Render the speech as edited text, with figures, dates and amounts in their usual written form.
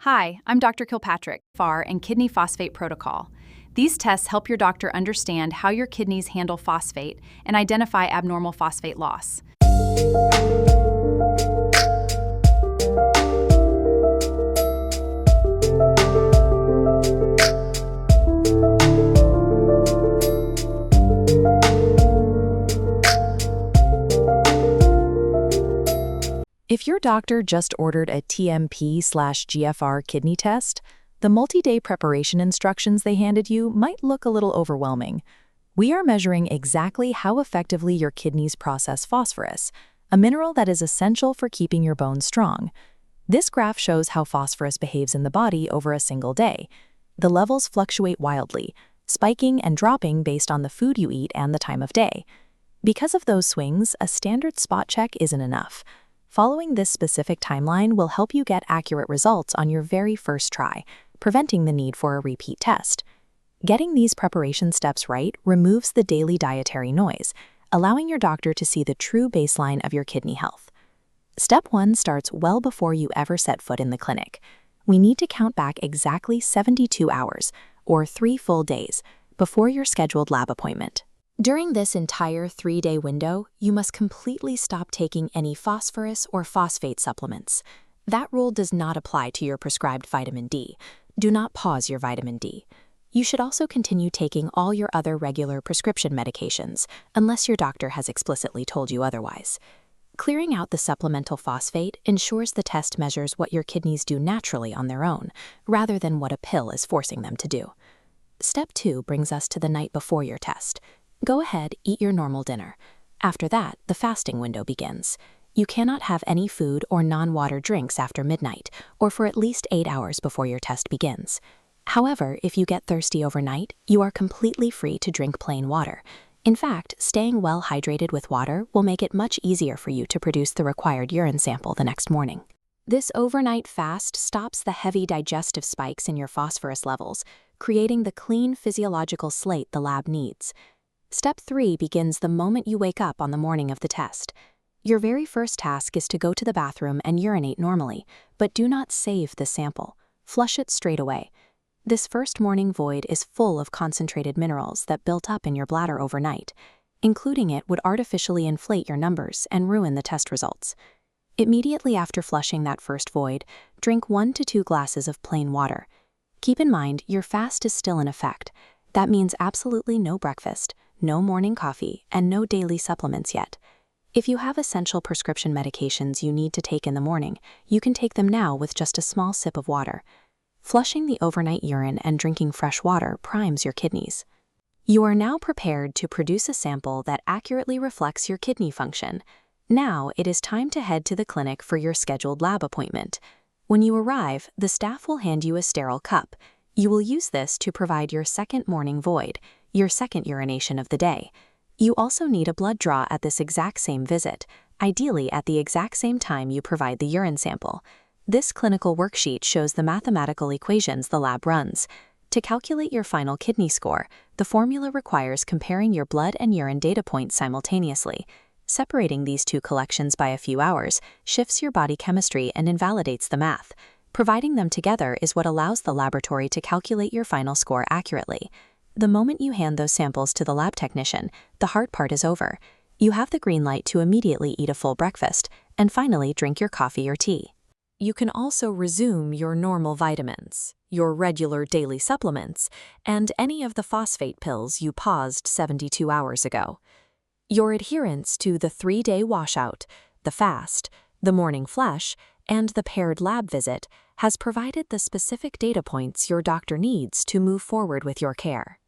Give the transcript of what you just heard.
Hi, I'm Dr. Kilpatrick, FAR and Kidney Phosphate Protocol. These tests help your doctor understand how your kidneys handle phosphate and identify abnormal phosphate loss. If your doctor just ordered a TmP/GFR kidney test, the multi-day preparation instructions they handed you might look a little overwhelming. We are measuring exactly how effectively your kidneys process phosphorus, a mineral that is essential for keeping your bones strong. This graph shows how phosphorus behaves in the body over a single day. The levels fluctuate wildly, spiking and dropping based on the food you eat and the time of day. Because of those swings, a standard spot check isn't enough. Following this specific timeline will help you get accurate results on your very first try, preventing the need for a repeat test. Getting these preparation steps right removes the daily dietary noise, allowing your doctor to see the true baseline of your kidney health. Step 1 starts well before you ever set foot in the clinic. We need to count back exactly 72 hours, or 3 full days, before your scheduled lab appointment. During this entire 3-day window, you must completely stop taking any phosphorus or phosphate supplements. That rule does not apply to your prescribed vitamin D. Do not pause your vitamin D. You should also continue taking all your other regular prescription medications, unless your doctor has explicitly told you otherwise. Clearing out the supplemental phosphate ensures the test measures what your kidneys do naturally on their own, rather than what a pill is forcing them to do. Step 2 brings us to the night before your test. Go ahead, eat your normal dinner. After that, the fasting window begins. You cannot have any food or non-water drinks after midnight, or for at least 8 hours before your test begins. However, if you get thirsty overnight, you are completely free to drink plain water. In fact, staying well hydrated with water will make it much easier for you to produce the required urine sample the next morning. This overnight fast stops the heavy digestive spikes in your phosphorus levels, creating the clean physiological slate the lab needs. Step 3 begins the moment you wake up on the morning of the test. Your very first task is to go to the bathroom and urinate normally, but do not save the sample. Flush it straight away. This first morning void is full of concentrated minerals that built up in your bladder overnight. Including it would artificially inflate your numbers and ruin the test results. Immediately after flushing that first void, drink 1 to 2 glasses of plain water. Keep in mind, your fast is still in effect. That means absolutely no breakfast, no morning coffee, and no daily supplements yet. If you have essential prescription medications you need to take in the morning, you can take them now with just a small sip of water. Flushing the overnight urine and drinking fresh water primes your kidneys. You are now prepared to produce a sample that accurately reflects your kidney function. Now it is time to head to the clinic for your scheduled lab appointment. When you arrive, the staff will hand you a sterile cup. You will use this to provide your second morning void, your second urination of the day. You also need a blood draw at this exact same visit, ideally at the exact same time you provide the urine sample. This clinical worksheet shows the mathematical equations the lab runs. To calculate your final kidney score, the formula requires comparing your blood and urine data points simultaneously. Separating these two collections by a few hours shifts your body chemistry and invalidates the math. Providing them together is what allows the laboratory to calculate your final score accurately. The moment you hand those samples to the lab technician, the hard part is over. You have the green light to immediately eat a full breakfast, and finally drink your coffee or tea. You can also resume your normal vitamins, your regular daily supplements, and any of the phosphate pills you paused 72 hours ago. Your adherence to the 3-day washout, the fast, the morning flush, and the paired lab visit has provided the specific data points your doctor needs to move forward with your care.